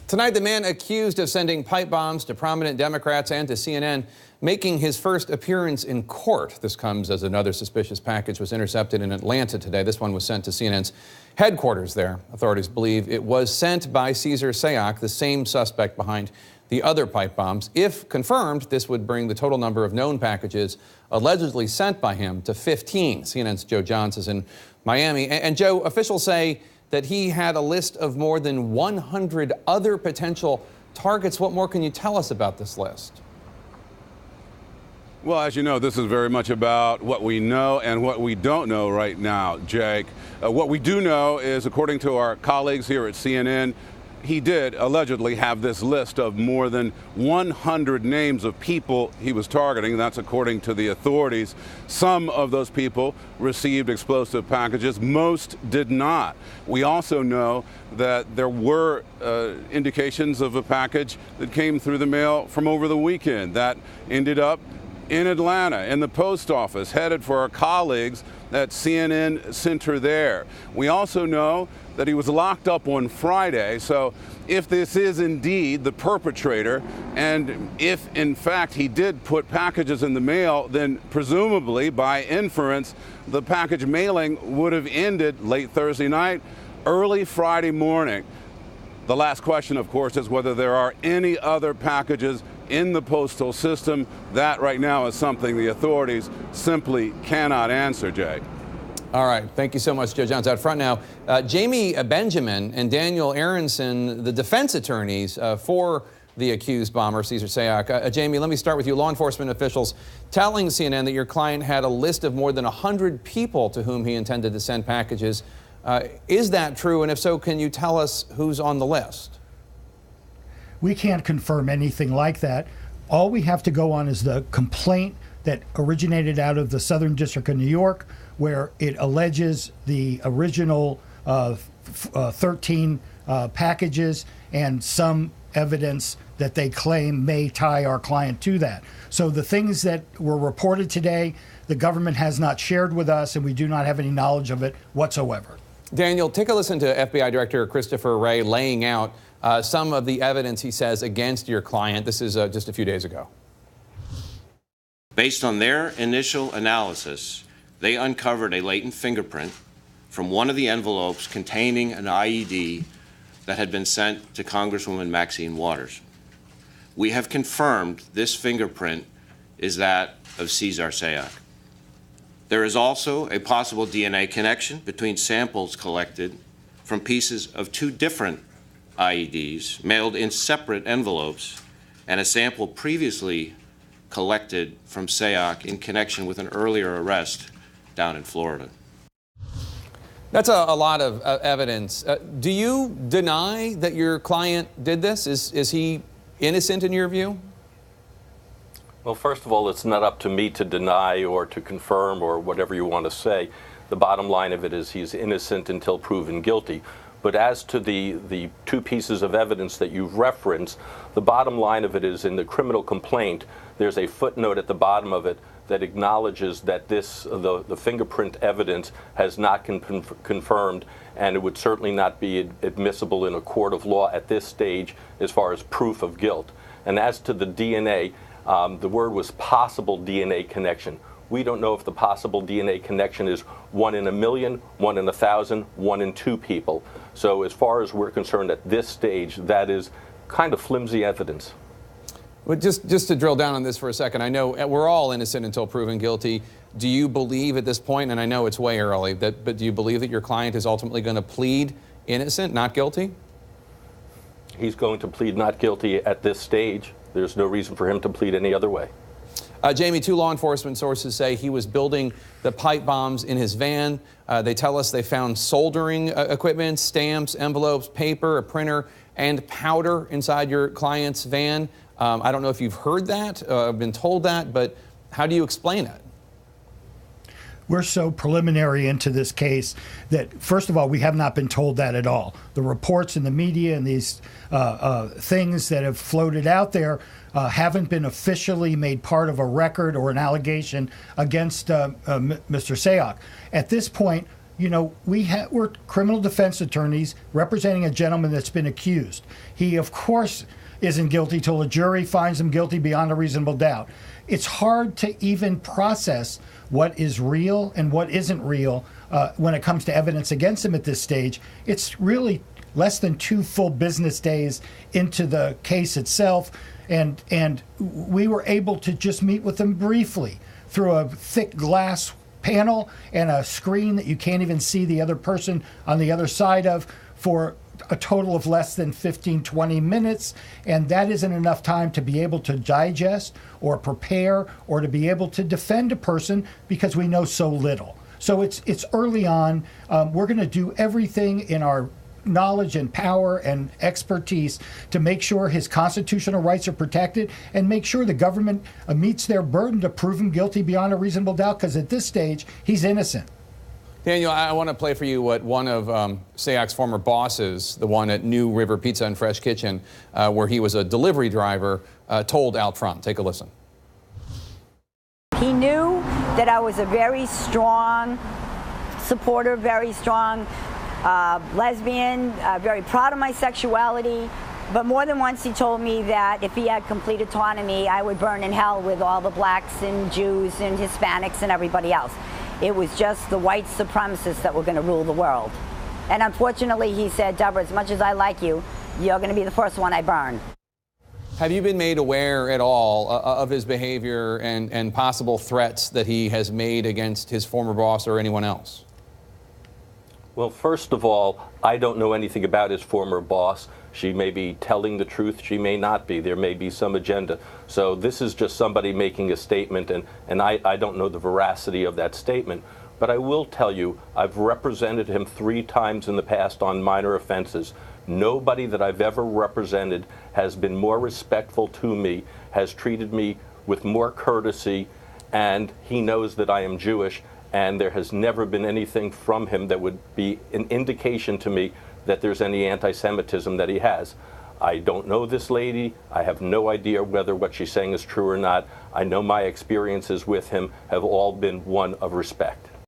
Tonight, the man accused of sending pipe bombs to prominent Democrats and to CNN making his first appearance in court. This comes as another suspicious package was intercepted in Atlanta today. This one was sent to CNN's headquarters there. Authorities believe it was sent by Cesar Sayoc, the same suspect behind the other pipe bombs. If confirmed, this would bring the total number of known packages allegedly sent by him to 15. CNN's Joe Johns is in Miami. And Joe, officials say that he had a list of more than 100 other potential targets. What more can you tell us about this list? Well, as you know, this is very much about what we know and what we don't know right now, Jake. What we do know is, according to our colleagues here at CNN, he did allegedly have this list of more than 100 names of people he was targeting. That's according to the authorities. Some of those people received explosive packages. Most did not. We also know that there were indications of a package that came through the mail from over the weekend that ended up in Atlanta, in the post office, headed for our colleagues at CNN Center there. We also know that he was locked up on Friday, so if this is indeed the perpetrator, and if in fact he did put packages in the mail, then presumably by inference, the package mailing would have ended late Thursday night, early Friday morning. The last question, of course, is whether there are any other packages in the postal system. That right now is something the authorities simply cannot answer, Jay. All right. Thank you so much, Joe Johns. Out front now, Jamie Benjamin and Daniel Aronson, the defense attorneys for the accused bomber, Cesar Sayoc. Jamie, let me start with you. Law enforcement officials telling CNN that your client had a list of more than 100 people to whom he intended to send packages. Is that true? And if so, can you tell us who's on the list? We can't confirm anything like that. All we have to go on is the complaint that originated out of the Southern District of New York, where it alleges the original 13 packages and some evidence that they claim may tie our client to that. So the things that were reported today, the government has not shared with us, and we do not have any knowledge of it whatsoever. Daniel, take a listen to FBI Director Christopher Wray laying out some of the evidence he says against your client. This is just a few days ago. Based on their initial analysis, they uncovered a latent fingerprint from one of the envelopes containing an IED that had been sent to Congresswoman Maxine Waters. We have confirmed this fingerprint is that of Cesar Sayoc. There is also a possible DNA connection between samples collected from pieces of two different IEDs mailed in separate envelopes and a sample previously collected from Sayoc in connection with an earlier arrest down in Florida. That's a lot of evidence. Do you deny that your client did this? Is he innocent in your view? Well, first of all, it's not up to me to deny or to confirm or whatever you want to say. The bottom line of it is he's innocent until proven guilty. But as to the two pieces of evidence that you've referenced, the bottom line of it is in the criminal complaint, there's a footnote at the bottom of it that acknowledges that the fingerprint evidence has not confirmed, and it would certainly not be admissible in a court of law at this stage as far as proof of guilt. And as to the DNA, the word was possible DNA connection. We don't know if the possible DNA connection is 1 in 1,000,000, 1 in 1,000, 1 in 2 people. So as far as we're concerned at this stage, that is kind of flimsy evidence. Well, just to drill down on this for a second, I know we're all innocent until proven guilty. Do you believe at this point, and I know it's way early, but do you believe that your client is ultimately going to plead innocent, not guilty? He's going to plead not guilty at this stage. There's no reason for him to plead any other way. Jamie, 2 law enforcement sources say he was building the pipe bombs in his van. They tell us they found soldering equipment, stamps, envelopes, paper, a printer, and powder inside your client's van. I don't know if you've heard that, been told that, but how do you explain it? We're so preliminary into this case that, first of all, we have not been told that at all. The reports in the media and these things that have floated out there haven't been officially made part of a record or an allegation against Mr. Sayoc. At this point, we're criminal defense attorneys representing a gentleman that's been accused. He, of course, isn't guilty till a jury finds him guilty beyond a reasonable doubt. It's hard to even process what is real and what isn't real when it comes to evidence against him at this stage. It's really less than 2 full business days into the case itself, and we were able to just meet with him briefly through a thick glass panel and a screen that you can't even see the other person on the other side of for a total of less than 15-20 minutes, and that isn't enough time to be able to digest or prepare or to be able to defend a person because we know so little. So it's early on. We're going to do everything in our knowledge and power and expertise to make sure his constitutional rights are protected and make sure the government meets their burden to prove him guilty beyond a reasonable doubt, because at this stage, he's innocent. Daniel, I want to play for you what one of Sayoc's former bosses, the one at New River Pizza and Fresh Kitchen, where he was a delivery driver, told out front. Take a listen. He knew that I was a very strong supporter, very strong lesbian, very proud of my sexuality. But more than once he told me that if he had complete autonomy, I would burn in hell with all the blacks and Jews and Hispanics and everybody else. It was just the white supremacists that were going to rule the world. And unfortunately, he said, Deborah, as much as I like you, you're going to be the first one I burn. Have you been made aware at all of his behavior and possible threats that he has made against his former boss or anyone else? Well, first of all, I don't know anything about his former boss. She may be telling the truth. She may not be. There may be some agenda. So this is just somebody making a statement, and I don't know the veracity of that statement. But I will tell you, I've represented him 3 times in the past on minor offenses. Nobody that I've ever represented has been more respectful to me, has treated me with more courtesy, and he knows that I am Jewish. And there has never been anything from him that would be an indication to me that there's any anti-Semitism that he has. I don't know this lady. I have no idea whether what she's saying is true or not. I know my experiences with him have all been one of respect.